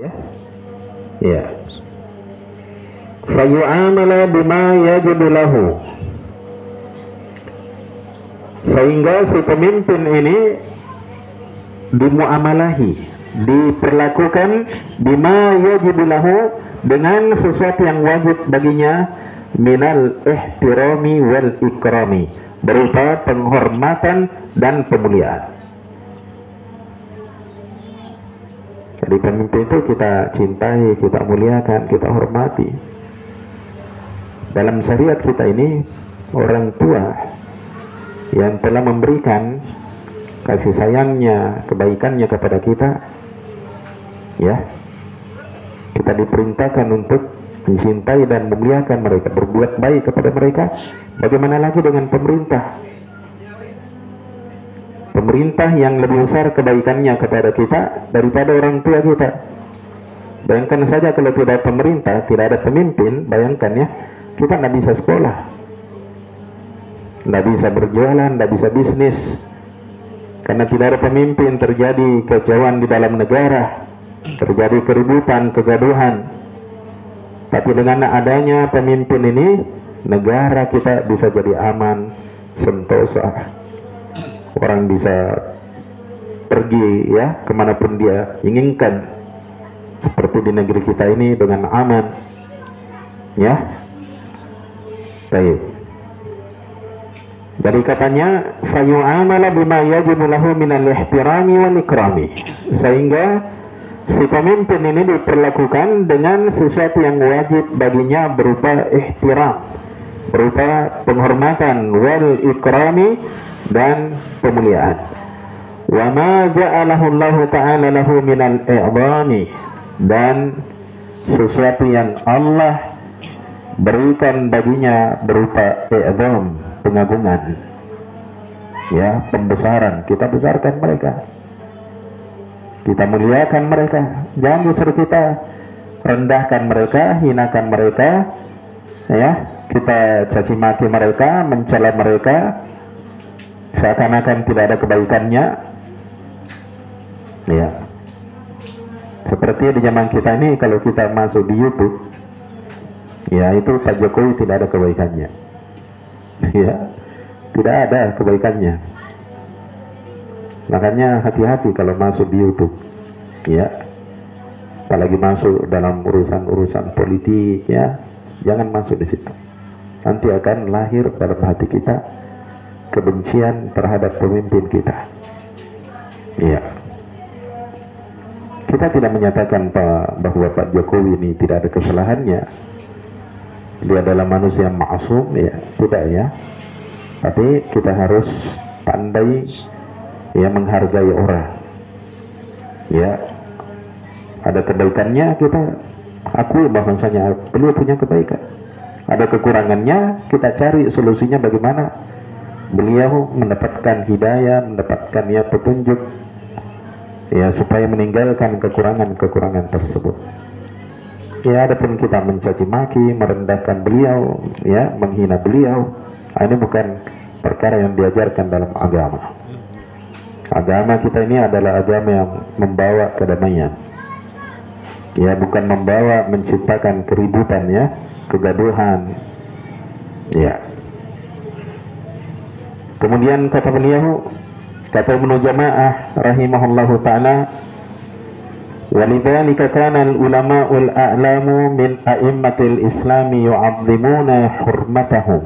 Ya, ya. Fayu'amala bima yajibu lahu, sehingga si pemimpin ini dimuamalahi, diperlakukan bima yajibu lahu, dengan sesuatu yang wajib baginya, minal ihtirami wal ikrami, berupa penghormatan dan pemuliaan. Jadi pemimpin itu kita cintai, kita muliakan, kita hormati. Dalam syariat kita ini, orang tua yang telah memberikan kasih sayangnya, kebaikannya kepada kita, ya, kita diperintahkan untuk mencintai dan memuliakan mereka, berbuat baik kepada mereka. Bagaimana lagi dengan pemerintah? Pemerintah yang lebih besar kebaikannya kepada kita daripada orang tua kita. Bayangkan saja kalau tidak ada pemerintah, tidak ada pemimpin, bayangkan ya, kita tidak bisa sekolah, tidak bisa berjualan, tidak bisa bisnis, karena tidak ada pemimpin. Terjadi kekacauan di dalam negara, terjadi keributan, kegaduhan. Tapi dengan adanya pemimpin ini, negara kita bisa jadi aman, sentosa. Orang bisa pergi ya kemanapun dia inginkan, seperti di negeri kita ini dengan aman, ya. Baik. Jadi katanya fayu'amala bima yajibu lahu minal ihtirami wal ikrami, sehingga si pemimpin ini diperlakukan dengan sesuatu yang wajib baginya, berupa ihtiram, berupa penghormatan, wal ikrami, dan pemuliaan. Wa ma ja'alahu Allah ta'ala lahu minal i'dhami, dan sesuatu yang Allah berikan baginya berupa i'dham, pengagungan, ya, pembesaran. Kita besarkan mereka, kita muliakan mereka. Jangan justru kita rendahkan mereka, hinakan mereka, ya, kita caci maki mereka, mencela mereka, seakan-akan tidak ada kebaikannya, ya. Seperti di zaman kita ini, kalau kita masuk di YouTube, ya, itu Pak Jokowi tidak ada kebaikannya, ya, tidak ada kebaikannya. Makanya hati-hati kalau masuk di YouTube, ya, apalagi masuk dalam urusan-urusan politik, ya, jangan masuk di situ. Nanti akan lahir dalam hati kita kebencian terhadap pemimpin kita. Iya. Kita tidak menyatakan bahwa Pak Jokowi ini tidak ada kesalahannya. Dia adalah manusia ma'asum, ya, tidak, ya. Tapi kita harus pandai, ya, menghargai orang. Ya. Ada kebaikannya, kita akui bahwasanya beliau punya kebaikan. Ada kekurangannya, kita cari solusinya bagaimana beliau mendapatkan hidayah, mendapatkan, ya, petunjuk, ya, supaya meninggalkan kekurangan-kekurangan tersebut. Ya, adapun kita mencaci maki, merendahkan beliau, ya, menghina beliau, ini bukan perkara yang diajarkan dalam agama. Agama kita ini adalah agama yang membawa kedamaian, ya, bukan membawa menciptakan keributan, ya, kegaduhan, ya. Kemudian kata beliau, kata Ibnu Jamaah rahimahullahu ta'ala, walidzalika kana al-ulama'ul a'lamu min a'immatil islami yu'azzimuna hurmatahum.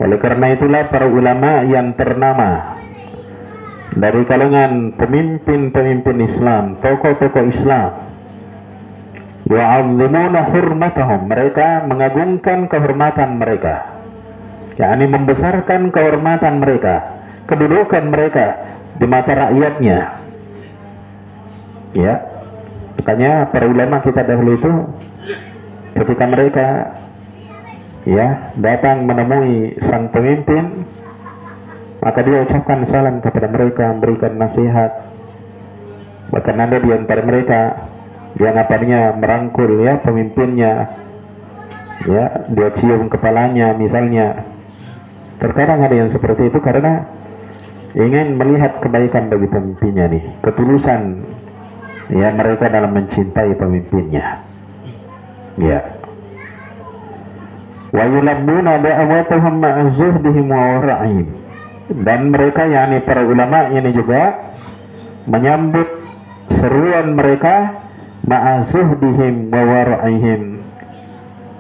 Oleh karena itulah para ulama yang ternama dari kalangan pemimpin-pemimpin Islam, tokoh-tokoh Islam, yu'azzimuna hurmatahum, mereka mengagungkan kehormatan mereka, yakni membesarkan kehormatan mereka, kedudukan mereka di mata rakyatnya, ya. Makanya para ulama kita dahulu itu, ketika mereka, ya, datang menemui sang pemimpin, maka dia ucapkan salam kepada mereka, memberikan nasihat. Bahkan ada di antara mereka yang apanya merangkul, ya, pemimpinnya, ya, dia cium kepalanya misalnya. Terkadang ada yang seperti itu karena ingin melihat kebaikan bagi pemimpinnya nih, ketulusan, ya mereka dalam mencintai pemimpinnya. Ya. Wa yulabbuna da'awatuhum ma'a zuhdihim wa wara'ihim. Dan mereka yakni para ulama ini juga menyambut seruan mereka ma'a zuhdihim wa wara'ihim.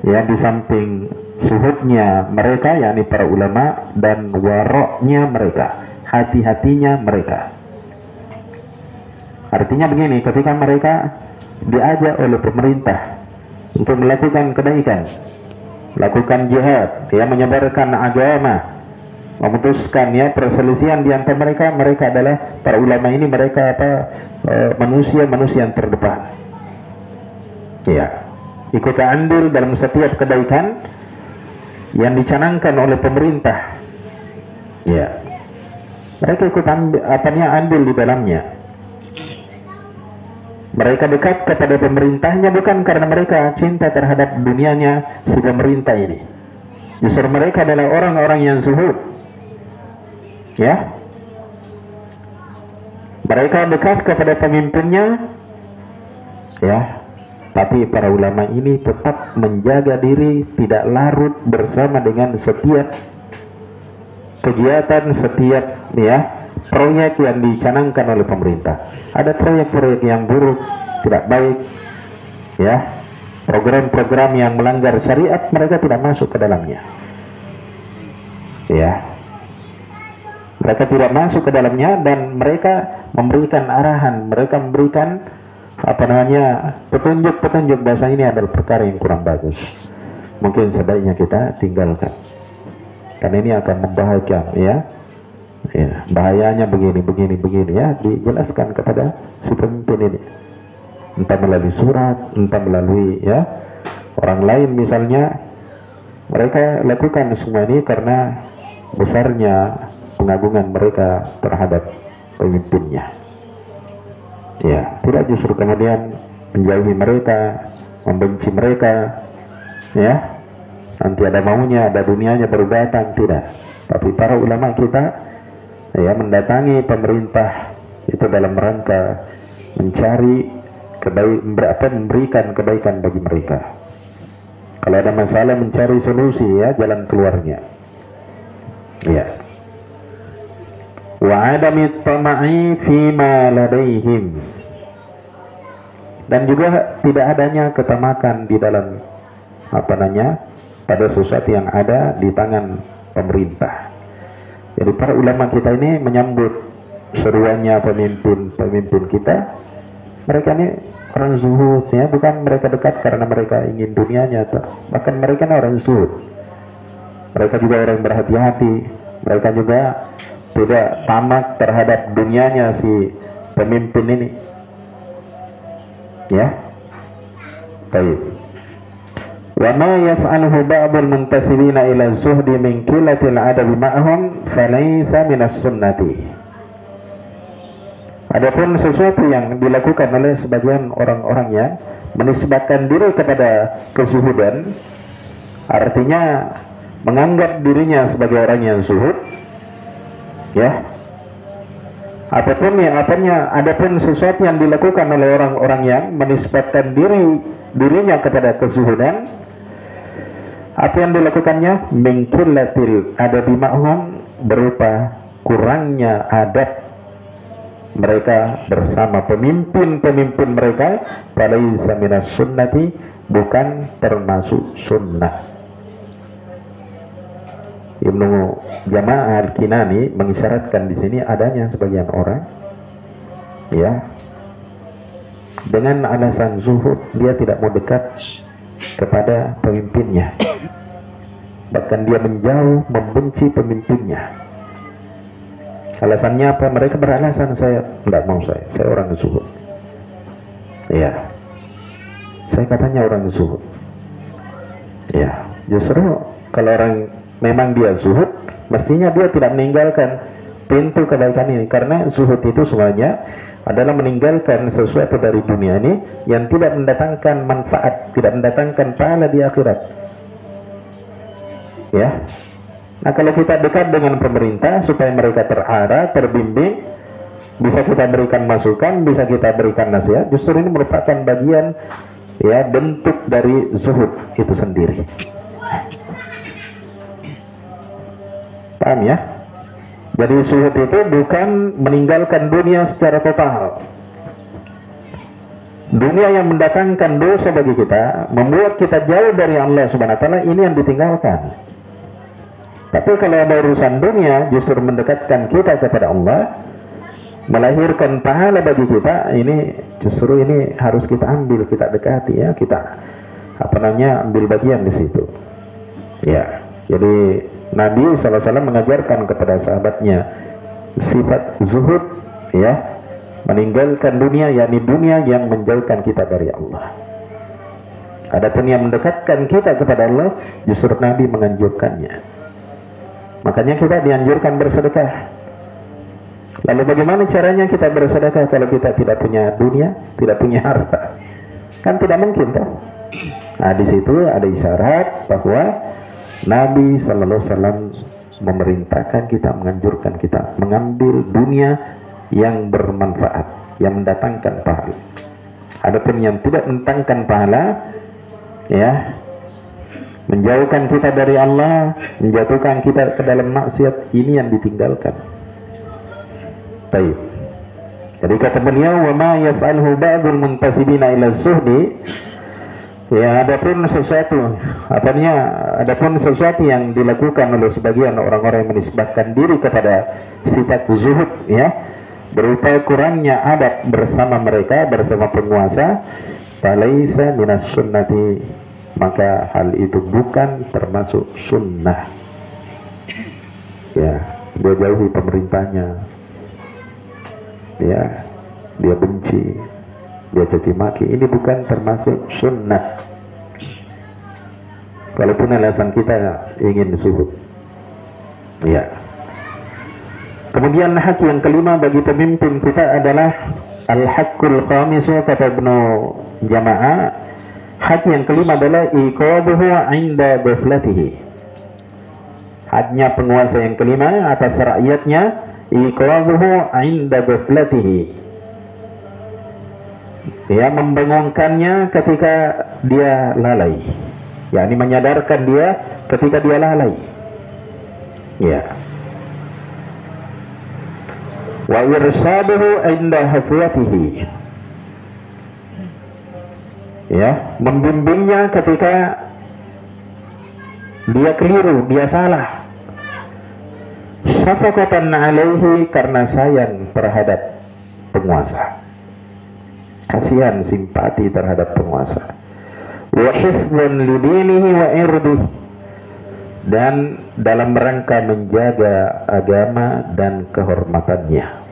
Ya, di samping suhudnya mereka yakni para ulama dan waroknya mereka, hati-hatinya mereka. Artinya begini, ketika mereka diajak oleh pemerintah untuk melakukan kebaikan, lakukan jihad, ya menyebarkan agama, memutuskan ya perselisihan di antara mereka, mereka adalah para ulama ini, mereka manusia-manusia yang terdepan. Ya, ikut andil dalam setiap kebaikan yang dicanangkan oleh pemerintah. Ya, mereka ikut andil di dalamnya. Mereka dekat kepada pemerintahnya bukan karena mereka cinta terhadap dunianya si pemerintah ini. Justru mereka adalah orang-orang yang zuhud. Ya, mereka dekat kepada pemimpinnya. Ya, tapi para ulama ini tetap menjaga diri, tidak larut bersama dengan setiap kegiatan, setiap ya proyek yang dicanangkan oleh pemerintah. Ada proyek-proyek yang buruk, tidak baik, ya, program-program yang melanggar syariat, mereka tidak masuk ke dalamnya. Ya, mereka tidak masuk ke dalamnya dan mereka memberikan arahan, mereka memberikan petunjuk-petunjuk bahasa ini adalah perkara yang kurang bagus. Mungkin sebaiknya kita tinggalkan, karena ini akan membahayakan, ya. Ya, bahayanya begini ya, dijelaskan kepada si pemimpin ini, entah melalui surat, entah melalui ya orang lain misalnya. Mereka lakukan semua ini karena besarnya pengagungan mereka terhadap pemimpinnya. Ya, tidak justru kemudian menjauhi mereka, membenci mereka, ya, nanti ada maunya, ada dunianya baru datang, tidak. Tapi para ulama kita ya mendatangi pemerintah itu dalam rangka mencari memberikan kebaikan bagi mereka. Kalau ada masalah mencari solusi, ya, jalan keluarnya. Ya. Wa adami tama'i fima ladaihim. Dan juga tidak adanya ketamakan di dalam pada sesuatu yang ada di tangan pemerintah. Jadi para ulama kita ini menyambut seruannya pemimpin kita. Mereka ini orang zuhud, ya, bukan mereka dekat karena mereka ingin dunianya, bahkan mereka ini orang zuhud. Mereka juga orang berhati-hati. Mereka juga tidak tamak terhadap dunianya si pemimpin ini. Ya, baik. Wa ma yaf'aluhu ba'dul muntasibina ila zuhdi min qillatil adabi ma'hum falaysa minas sunnati. Adapun sesuatu yang dilakukan oleh sebagian orang-orang yang menisbatkan diri kepada kezuhudan, artinya menganggap dirinya sebagai orang yang zuhud, ya. Adapun sesuatu yang dilakukan oleh orang-orang yang menisbatkan dirinya kepada kezuhudan, apa yang dilakukannya? Min qillatil adabi ma'hum, berupa kurangnya adab mereka bersama pemimpin mereka, falaysa minas sunnati, bukan termasuk sunnah. Ibnu Jama'ah Al-Kinani mengisyaratkan di sini adanya sebagian orang, ya, dengan alasan zuhud dia tidak mau dekat kepada pemimpinnya, bahkan dia menjauh, membenci pemimpinnya. Alasannya apa? Mereka beralasan, saya tidak mau, saya orang zuhud. Ya, saya katanya orang zuhud. Ya, justru kalau orang memang dia zuhud, mestinya dia tidak meninggalkan pintu kebaikan ini, karena zuhud itu semuanya adalah meninggalkan sesuatu dari dunia ini yang tidak mendatangkan manfaat, tidak mendatangkan pahala di akhirat. Ya. Nah, kalau kita dekat dengan pemerintah supaya mereka terarah, terbimbing, bisa kita berikan masukan, bisa kita berikan nasihat. Justru ini merupakan bagian ya bentuk dari zuhud itu sendiri. Paham ya? Jadi zuhud itu bukan meninggalkan dunia secara total. Dunia yang mendatangkan dosa bagi kita, membuat kita jauh dari Allah Subhanahu wa taala, ini yang ditinggalkan. Tapi kalau ada urusan dunia justru mendekatkan kita kepada Allah, melahirkan pahala bagi kita, ini justru ini harus kita ambil, kita dekati ya, kita ambil bagian di situ. Ya, jadi Nabi SAW mengajarkan kepada sahabatnya sifat zuhud, ya, meninggalkan dunia, yakni dunia yang menjauhkan kita dari Allah. Adapun yang mendekatkan kita kepada Allah, justru Nabi menganjurkannya. Makanya kita dianjurkan bersedekah. Lalu bagaimana caranya kita bersedekah kalau kita tidak punya dunia, tidak punya harta? Kan tidak mungkin, toh? Nah, di situ ada isyarat bahwa Nabi Sallallahu Alaihi Wasallam memerintahkan kita, menganjurkan kita mengambil dunia yang bermanfaat, yang mendatangkan pahala. Adapun yang tidak mendatangkan pahala, ya, menjauhkan kita dari Allah, menjatuhkan kita ke dalam maksiat, ini yang ditinggalkan. Baik. Jadi kata beliau, wa ma yaf'alhu ba'dul muntasibina ila zuhdi, ya, adapun sesuatu yang dilakukan oleh sebagian orang-orang yang menisbahkan diri kepada sifat zuhud, ya, berupa kurangnya adab bersama mereka, bersama penguasa, falaisa minas sunnati, maka hal itu bukan termasuk sunnah. Ya, dia jauhi pemerintahnya, ya, dia benci, dia caci maki, ini bukan termasuk sunnah. Walaupun alasan kita ingin zuhud, ya. Kemudian hak yang kelima bagi pemimpin kita adalah al-haqqul khamisu, kata Ibnu Jama'ah, hak yang kelima adalah iqabuhu 'inda ghaflatihi. Haknya penguasa yang kelima atas rakyatnya, iqabuhu 'inda ghaflatihi, ya, membangunkannya ketika dia lalai, yakni menyadarkan dia ketika dia lalai, ya. Wa irsaduhu 'inda hafwatihi, ya, membimbingnya ketika dia keliru, dia salah. Syafaqatan 'alaihi, karena sayang terhadap penguasa, kasihan, simpati terhadap penguasa. Wa hifdzan lidinihi wa irdihi, dan dalam rangka menjaga agama dan kehormatannya.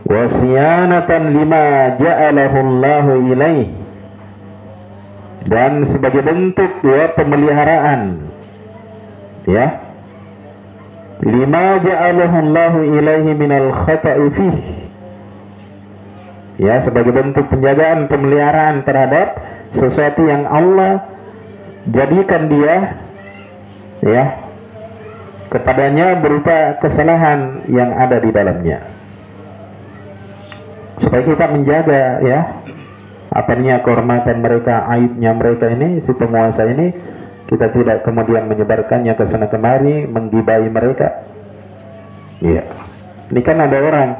Wa siyanatan lima ja'alahu Allahu ilaih, dan sebagai bentuk, ya, pemeliharaan, ya, lima ja'alahu Allahu ilaihi minal khata'i fihi, ya, sebagai bentuk penjagaan, pemeliharaan terhadap sesuatu yang Allah jadikan dia, ya, kepadanya berupa kesalahan yang ada di dalamnya, supaya kita menjaga, ya, kehormatan mereka, aibnya mereka ini, si penguasa ini, kita tidak kemudian menyebarkannya ke sana kemari, menggibai mereka. Ya, ini kan ada orang,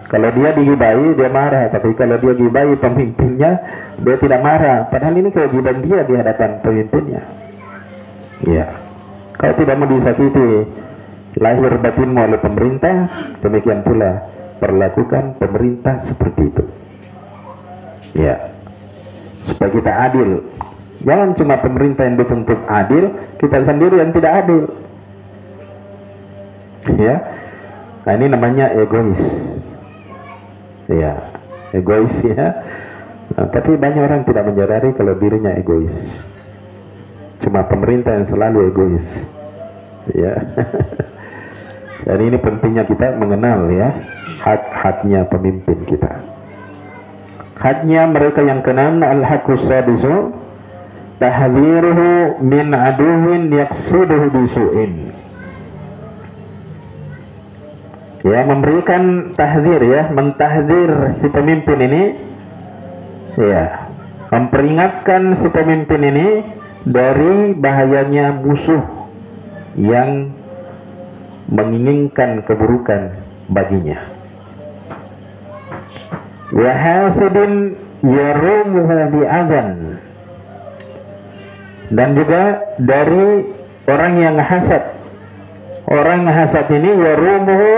kalau dia digibai dia marah, tapi kalau dia gibai pemimpinnya dia tidak marah, padahal ini kewajiban dia di hadapan pemimpinnya. Ya, kalau tidak mau disakiti lahir batinmu oleh pemerintah, demikian pula perlakukan pemerintah seperti itu, ya, supaya kita adil. Jangan cuma pemerintah yang dituntut adil, kita sendiri yang tidak adil, ya. Nah, ini namanya egois, ya, egois, ya. Nah, tapi banyak orang tidak menyadari kalau dirinya egois. Cuma pemerintah yang selalu egois, ya. Dan ini pentingnya kita mengenal, ya, hak-haknya pemimpin kita. Haknya mereka yang keenam, al-haqqus sadisu tahdhiruhu min aduwwin yaqsiduhu bisu'in, ya, memberikan tahdzir, ya, mentahdzir si pemimpin ini, ya, memperingatkan si pemimpin ini dari bahayanya musuh yang menginginkan keburukan baginya. Wa hasidin yarumuhu bi'adzan, dan juga dari orang yang hasad. Orang hasad ini yarumuhu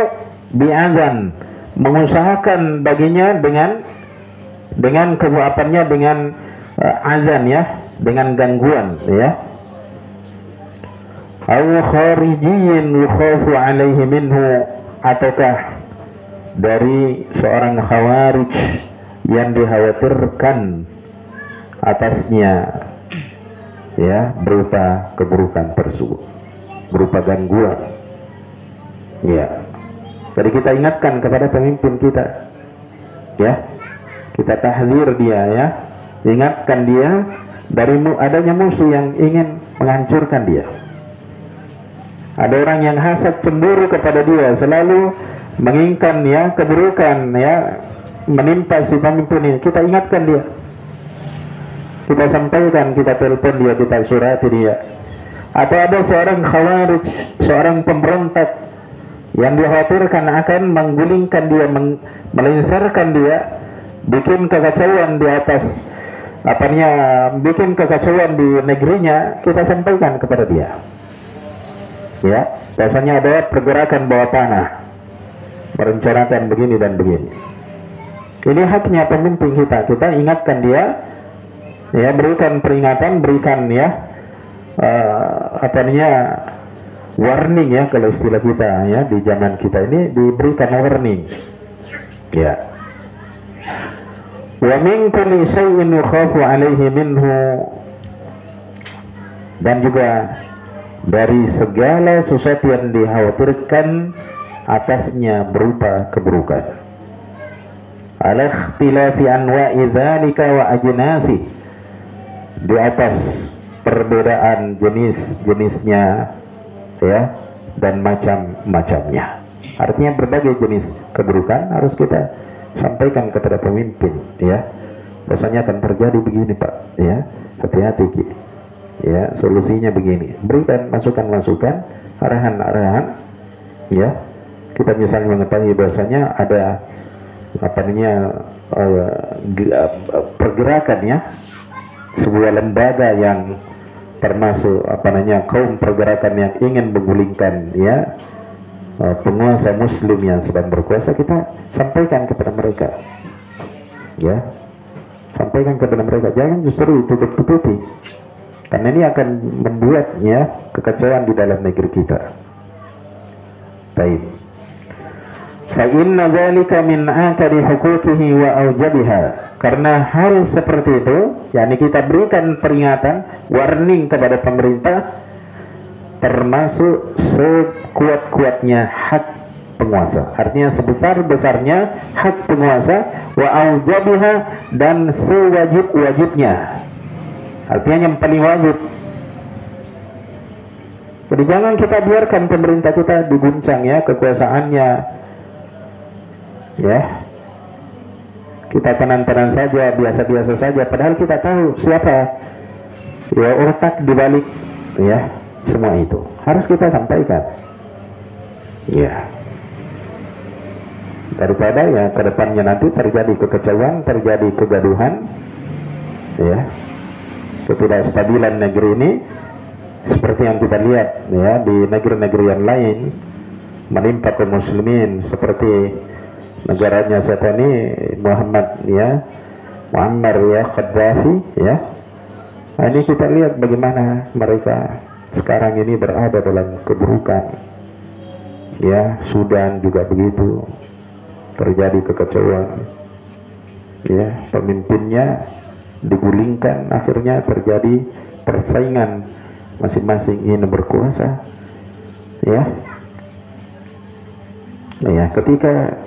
bi'adzan, mengusahakan baginya dengan kebuapannya, dengan azan, ya, dengan gangguan, ya. Aw kharijiyyin yukhafu alaihi minhu, ataukah dari seorang khawarij yang dikhawatirkan atasnya, ya, berupa keburukan tersebut, berupa gangguan, ya. Jadi kita ingatkan kepada pemimpin kita, ya, kita tahdzir dia, ya, ingatkan dia dari adanya musuh yang ingin menghancurkan dia. Ada orang yang hasad, cemburu kepada dia, selalu menginginkan, ya, keburukan, ya, menimpa si pemimpin ini. Kita ingatkan dia, kita sampaikan, kita telepon dia, kita surati dia. Atau ada seorang khawarij, seorang pemberontak yang dikhawatirkan akan menggulingkan dia, melengsarkan dia, bikin kekacauan di atas bikin kekacauan di negerinya. Kita sampaikan kepada dia, ya, biasanya ada pergerakan bawah tanah, merencanakan begini dan begini. Ini haknya pemimpin kita, kita ingatkan dia, ya, berikan peringatan, berikan, ya, warning, ya, kalau istilah kita, ya, di zaman kita ini diberikan warning, ya. Wa min kulli syai'in yukhafu alaihi minhu, dan juga dari segala sesuatu yang dikhawatirkan atasnya berupa keburukan. Ala ikhtilafi anwa'i dzalika wa ajnasi, di atas perbedaan jenis-jenisnya, ya, dan macam-macamnya. Artinya berbagai jenis keburukan harus kita sampaikan kepada pemimpin, ya. Biasanya akan terjadi begini, Pak, ya, hati-hati, ya, solusinya begini. Berikan masukan-masukan, arahan-arahan, ya. Kita misalnya mengetahui bahwasanya ada pergerakan, ya, sebuah lembaga yang termasuk kaum pergerakan yang ingin menggulingkan, ya, penguasa muslim yang sedang berkuasa. Kita sampaikan kepada mereka, ya, sampaikan kepada mereka, jangan justru tutup-tutupi, karena ini akan membuat, ya, kekacauan di dalam negeri kita. Baik. Fa inna dzalika min akadi huquqihi wa aujabiha, karena hal seperti itu, yakni kita berikan peringatan, warning kepada pemerintah, termasuk sekuat-kuatnya hak penguasa. Artinya sebesar-besarnya hak penguasa, wa aujabiha, dan sewajib-wajibnya. Artinya yang paling wajib. Jadi jangan kita biarkan pemerintah kita diguncang, ya, kekuasaannya, ya. Kita tenang-tenang saja, biasa-biasa saja, padahal kita tahu siapa, ya, otak dibalik, ya, semua itu harus kita sampaikan, ya, daripada, ya, ke depannya nanti terjadi kekacauan, terjadi kegaduhan, ya, ketidakstabilan negeri ini seperti yang kita lihat, ya, di negeri-negeri yang lain menimpa kaum muslimin, seperti negaranya siapa ini, Muhammad, ya, Muammar, ya, Gaddafi, ya. Nah, ini kita lihat bagaimana mereka sekarang ini berada dalam keburukan, ya. Sudan juga begitu, terjadi kekacauan, ya, pemimpinnya digulingkan, akhirnya terjadi persaingan, masing-masing ingin berkuasa, ya. Nah, ya, ketika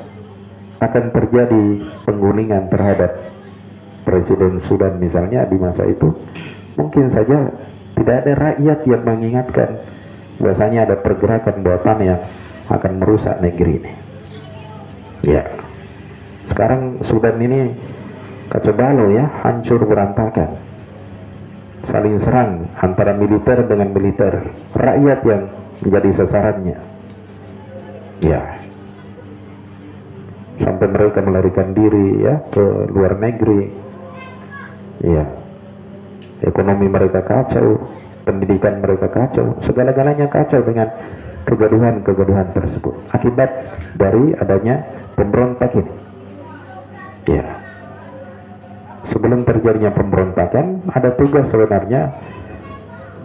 akan terjadi penggulingan terhadap Presiden Sudan misalnya di masa itu, mungkin saja tidak ada rakyat yang mengingatkan bahwasanya ada pergerakan bawah tanah yang akan merusak negeri ini. Ya, sekarang Sudan ini kacau balau ya, hancur berantakan, saling serang antara militer dengan militer, rakyat yang menjadi sasarannya. Ya, sampai mereka melarikan diri ya ke luar negeri. Ya, ekonomi mereka kacau, pendidikan mereka kacau, segala-galanya kacau dengan kegaduhan-kegaduhan tersebut akibat dari adanya pemberontak ini. Ya, sebelum terjadinya pemberontakan ada tugas sebenarnya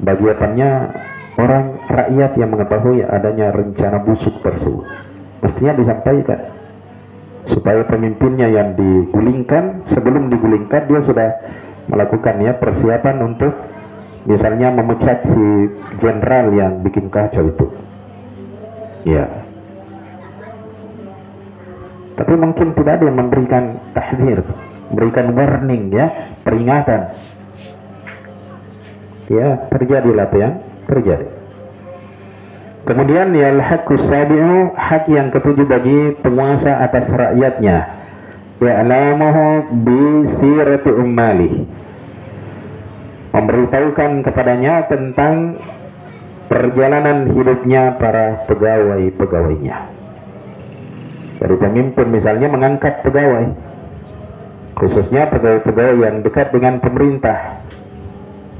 bagi orang rakyat yang mengetahui adanya rencana busuk tersebut, mestinya disampaikan supaya pemimpinnya yang digulingkan, sebelum digulingkan dia sudah melakukan ya persiapan untuk misalnya memecat si jenderal yang bikin kacau itu. Ya, tapi mungkin tidak ada yang memberikan tahdzir, berikan warning ya, peringatan. Ya, terjadilah apa yang terjadi. Kemudian ya al-haqqus sabi'u, hak yang ketujuh bagi penguasa atas rakyatnya, ya'lamuhu bi sirati ummalih, memberitahukan kepadanya tentang perjalanan hidupnya para pegawai-pegawainya. Dari pemimpin misalnya mengangkat pegawai, khususnya pegawai-pegawai yang dekat dengan pemerintah,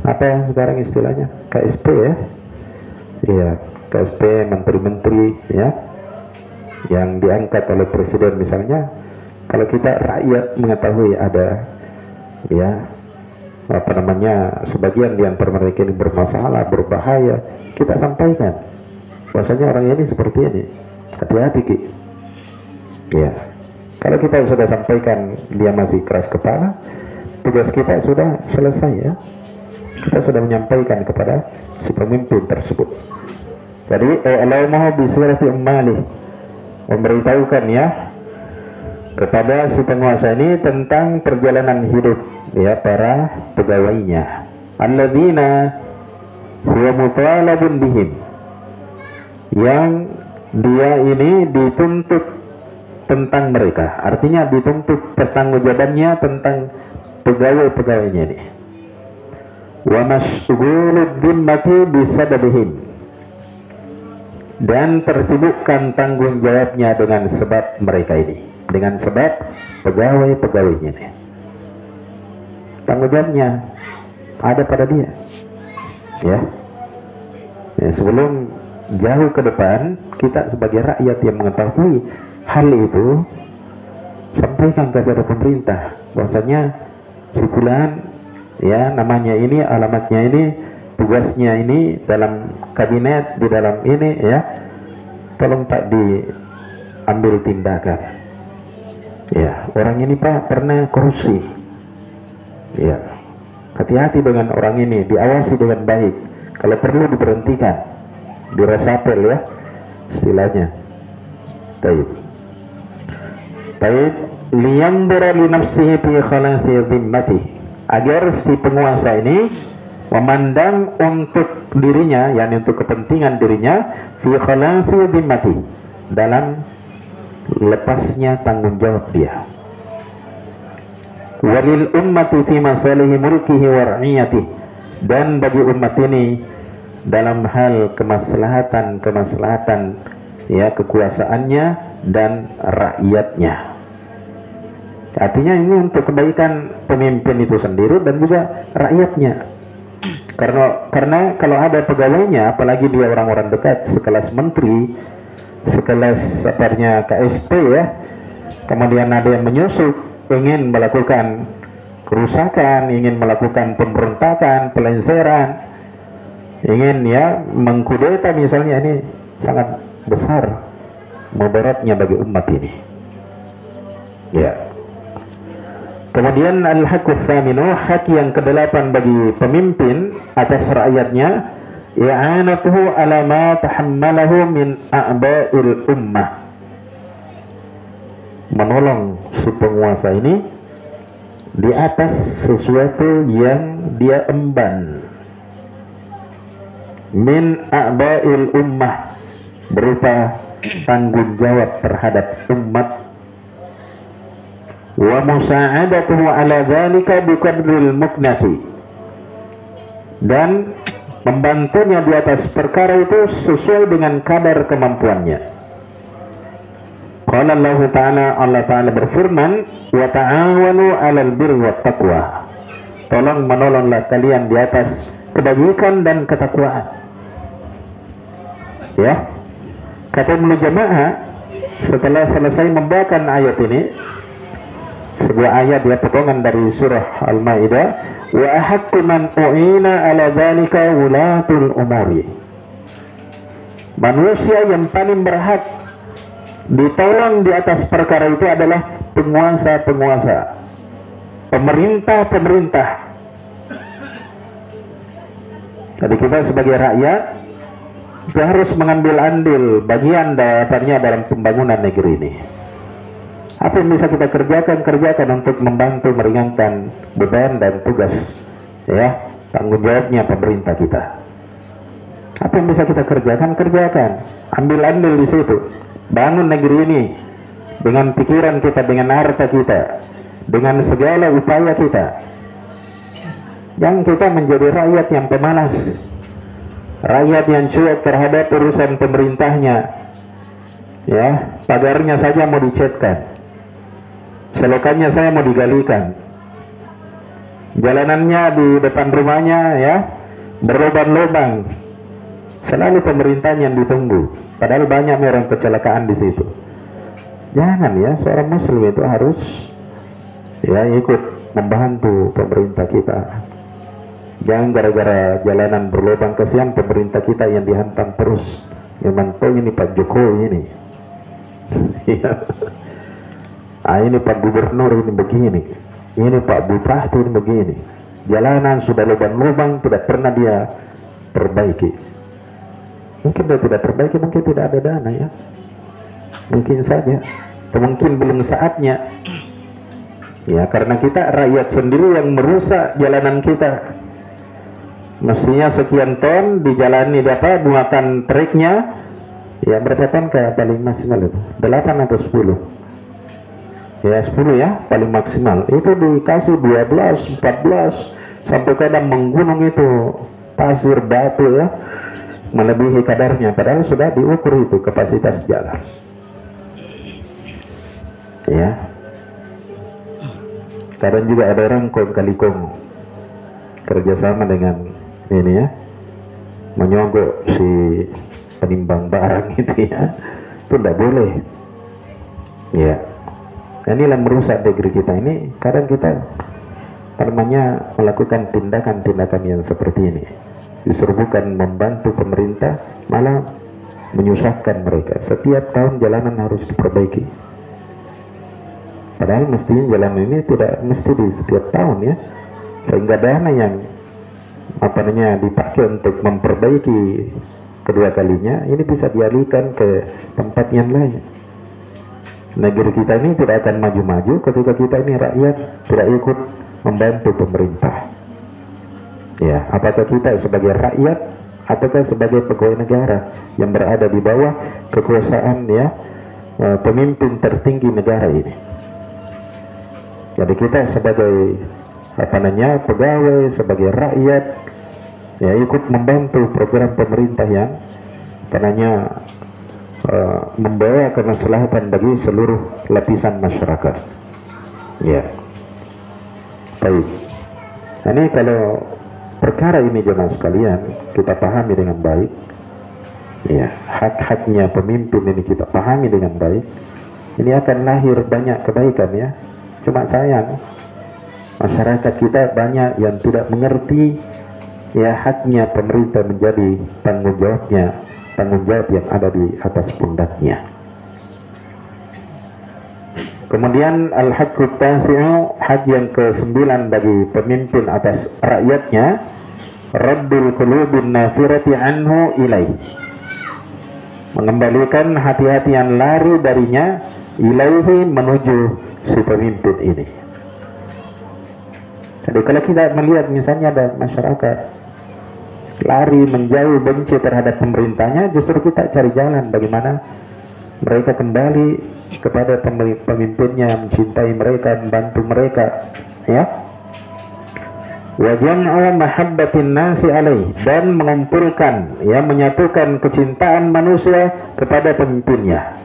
apa yang sekarang istilahnya KSP ya, iya KSP, menteri-menteri ya, yang diangkat oleh presiden misalnya. Kalau kita rakyat mengetahui ada ya apa namanya sebagian di antara mereka ini bermasalah, berbahaya, kita sampaikan bahwasanya orang ini seperti ini, hati-hati Ki. Ya, kalau kita sudah sampaikan dia masih keras kepala, tugas kita sudah selesai ya, kita sudah menyampaikan kepada si pemimpin tersebut. Jadi Allah maha bisurati ummalih, memberitahukan ya kepada si penguasa ini tentang perjalanan hidup ya para pegawainya, alladzina huwa mutalabun bihim, yang dia ini dituntut tentang mereka, artinya dituntut pertanggungjawabannya tentang pegawai-pegawainya ini. Wa masghulud dhimmati bisadabihim, dan tersibukkan tanggung jawabnya dengan sebab mereka ini, dengan sebab pegawai-pegawainya ini. Tanggung jawabnya ada pada dia ya. Ya, sebelum jauh ke depan, kita sebagai rakyat yang mengetahui hal itu, sampaikan kepada pemerintah bahwasanya si fulan ya, namanya ini, alamatnya ini, tugasnya ini dalam kabinet, di dalam ini ya, tolong Pak diambil tindakan ya, orang ini Pak pernah korupsi ya, hati-hati dengan orang ini, diawasi dengan baik, kalau perlu diberhentikan, diresapel ya istilahnya. Baik, liyandura li nafsihi fi khalasi dhimmati, agar si penguasa ini memandang untuk dirinya, yakni untuk kepentingan dirinya, fi khalasi dhimmati, dalam lepasnya tanggung jawab dia, walil ummati fi masalihi mulkihi wa ra'iyati, dan bagi umat ini dalam hal kemaslahatan ya kekuasaannya dan rakyatnya. Artinya ini untuk kebaikan pemimpin itu sendiri dan juga rakyatnya. Karena kalau ada pegawainya, apalagi dia orang-orang dekat sekelas menteri, sekelas sepertinya KSP ya, kemudian ada yang menyusup, ingin melakukan kerusakan, ingin melakukan pemberontakan, pelenseran, ingin ya mengkudeta misalnya, ini sangat besar mudaratnya bagi umat ini ya. Kemudian al-haqqus tsaminu, hak yang kedelapan bagi pemimpin atas rakyatnya, i'anatuhu ala ma tahammalahu min a'ba'il ummah, menolong si penguasa ini di atas sesuatu yang dia emban, min a'ba'il ummah, berupa tanggung jawab terhadap umat wa musa'adatuhu ala dzalika biqadril muknafi, dan membantunya di atas perkara itu sesuai dengan kadar kemampuannya. Qala Allah Ta'ala, Allah Ta'ala berfirman, wa ta'awanu 'alal birri wat taqwa, tolong menolonglah kalian di atas kebajikan dan ketakwaan. Ya, kata Ibnu Jamaah setelah selesai membacakan ayat ini, sebuah ayat ya, potongan dari surah Al-Maidah, wa ahaqqu man u'ina 'ala dzalika wulatul umuri, manusia yang paling berhak ditolong di atas perkara itu adalah penguasa-penguasa, pemerintah-pemerintah. Jadi kita sebagai rakyat kita harus mengambil andil bagian darinya dalam pembangunan negeri ini. Apa yang bisa kita kerjakan untuk membantu meringankan beban dan tugas, ya, tanggung jawabnya pemerintah kita. Apa yang bisa kita kerjakan, ambil andil di situ. Bangun negeri ini dengan pikiran kita, dengan harta kita, dengan segala upaya kita. Jangan kita menjadi rakyat yang pemalas, rakyat yang cuek terhadap urusan pemerintahnya. Ya, pagarnya saja mau dicatkan, selokannya saya mau digalikan, jalanannya di depan rumahnya ya berlubang-lubang, selalu pemerintah yang ditunggu. Padahal banyak orang kecelakaan di situ. Jangan ya, seorang muslim itu harus ya ikut membantu pemerintah kita. Jangan gara-gara jalanan berlubang, kesian pemerintah kita yang dihantam terus. Memang ini Pak Jokowi ini. Ini Pak Gubernur ini begini. Ini Pak Bupati ini begini. Jalanan sudah lubang-lubang, tidak pernah dia perbaiki. Mungkin dia tidak perbaiki, mungkin tidak ada dana ya. Mungkin saja, atau mungkin belum saatnya. Ya, karena kita rakyat sendiri yang merusak jalanan kita. Mestinya sekian ton dijalani dapat muatan triknya, ya berapa ton kayak paling maksimal itu? 8 atau 10? Ya 10 ya, paling maksimal. Itu dikasih 12, 14, sampai kadang menggunung itu pasir batu ya, melebihi kadarnya, padahal sudah diukur itu kapasitas jalan. Ya, kadang juga ada orang kong-kali-kong kerjasama dengan ini ya, menyogok si penimbang barang itu ya, itu tidak boleh. Ya, inilah merusak negeri kita ini. Kadang kita namanya melakukan tindakan-tindakan yang seperti ini. Justru bukan membantu pemerintah, malah menyusahkan mereka. Setiap tahun jalanan harus diperbaiki. Padahal mestinya jalan ini tidak mesti di setiap tahun ya. Sehingga dana yang dipakai untuk memperbaiki kedua kalinya ini bisa dialihkan ke tempat yang lain. Negeri kita ini tidak akan maju-maju ketika kita ini rakyat tidak ikut membantu pemerintah. Ya, apakah kita sebagai rakyat ataukah sebagai pegawai negara yang berada di bawah kekuasaan ya pemimpin tertinggi negara ini. Jadi kita sebagai pegawai, sebagai rakyat ya ikut membantu program pemerintah yang membawa kemaslahatan bagi seluruh lapisan masyarakat. Ya. Baik. Ini kalau perkara ini jemaah sekalian kita pahami dengan baik, ya, hak-haknya pemimpin ini kita pahami dengan baik, ini akan lahir banyak kebaikan ya. Cuma sayang masyarakat kita banyak yang tidak mengerti ya haknya pemerintah menjadi tanggung jawab yang ada di atas pundaknya. Kemudian al-haqqut tasi'u, hak yang ke-9 bagi pemimpin atas rakyatnya, raddul qulubin nafirati anhu ilaih, mengembalikan hati-hati yang lari darinya ilaihi menuju si pemimpin ini. Jadi kalau kita melihat misalnya ada masyarakat lari menjauh benci terhadap pemerintahnya, justru kita cari jalan bagaimana mereka kembali kepada pemimpinnya yang mencintai mereka, membantu mereka, ya. Wa jam'u mahabbatin nasi alaih, dan mengumpulkan, ya, menyatukan kecintaan manusia kepada pemimpinnya.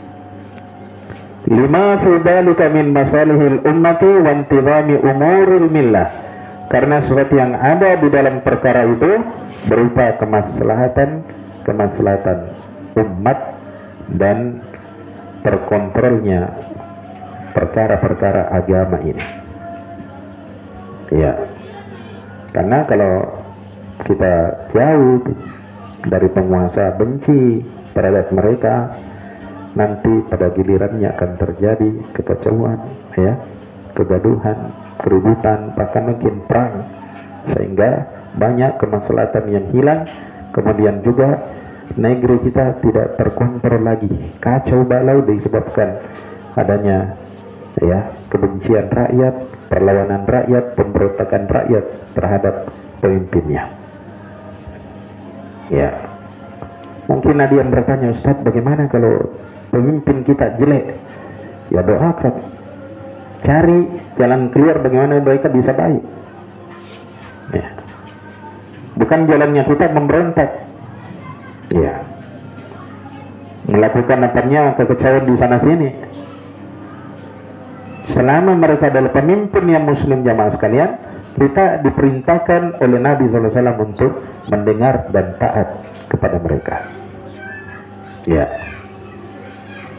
Lima fi dzalika min masalihil ummati wa intizami umuril millah, karena sesuatu yang ada di dalam perkara itu berupa kemaslahatan umat dan terkontrolnya perkara-perkara agama ini. Ya, karena kalau kita jauh dari penguasa, benci terhadap mereka, nanti pada gilirannya akan terjadi kekacauan, ya, kegaduhan, keributan, bahkan mungkin perang, sehingga banyak kemaslahatan yang hilang. Kemudian juga negeri kita tidak terkontrol lagi, kacau balau disebabkan adanya, ya, kebencian rakyat, perlawanan rakyat, pemberontakan rakyat terhadap pemimpinnya. Ya, mungkin ada yang bertanya, Ustaz, bagaimana kalau pemimpin kita jelek? Ya, doakan, cari jalan keluar bagaimana mereka bisa baik, ya. Bukan jalannya kita memberontak, ya, melakukan apanya kekecewaan di sana sini. Selama mereka adalah pemimpin yang muslim, jamaah sekalian, kita diperintahkan oleh Nabi SAW untuk mendengar dan taat kepada mereka, ya.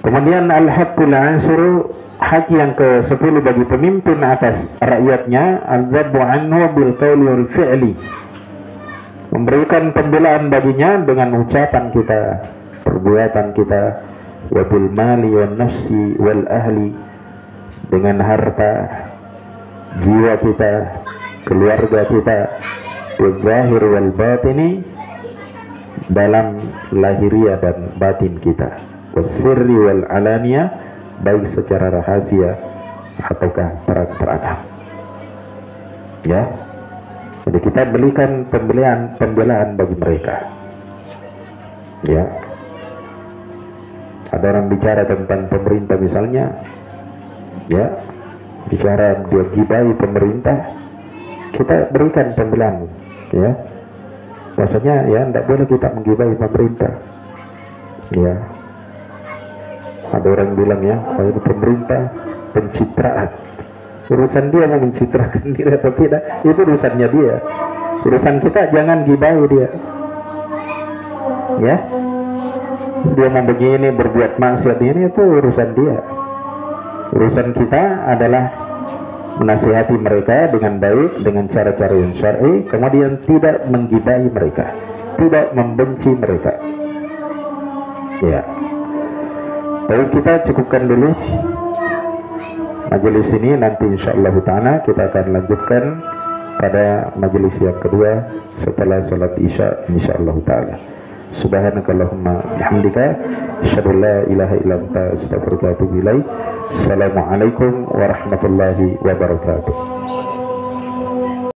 Kemudian al-haqqul ansuru, hak yang ke-10 bagi pemimpin atas rakyatnya, al-dhabbu anhu bil qawli wal fi'li, memberikan pembelaan baginya dengan ucapan kita, perbuatan kita, wa bil mali wan nafsi wal ahli, dengan harta, jiwa kita, keluarga kita, wal zahir wal batini, dalam lahiriah dan batin kita, wasirri wal alaniya, baik secara rahasia ataukah terang-terangan, ya. Jadi kita berikan pembelaan bagi mereka, ya. Ada orang bicara tentang pemerintah misalnya, ya, bicara dia gibai pemerintah, kita berikan pembelaan, ya. Maksudnya, ya, tidak boleh kita menggibai pemerintah, ya. Ada orang bilang, ya, kalau pemerintah pencitraan, urusan dia mau mencitrakan diri atau tidak, itu urusannya dia. Urusan kita jangan gibai dia, ya. Dia mau begini, berbuat maksiat ini, itu urusan dia. Urusan kita adalah menasihati mereka dengan baik, dengan cara-cara yang syar'i, kemudian tidak menggibai mereka, tidak membenci mereka, ya. Baik, kita cukupkan dulu majelis ini. Nanti insyaallah ta'ala kita akan lanjutkan pada majelis yang kedua setelah salat isya insyaallah ta'ala. Subhanakallahumma bihamdika asyhadu an la ilaha illa anta astaghfiruka wa atubu ilaik. Assalamualaikum warahmatullahi wabarakatuh.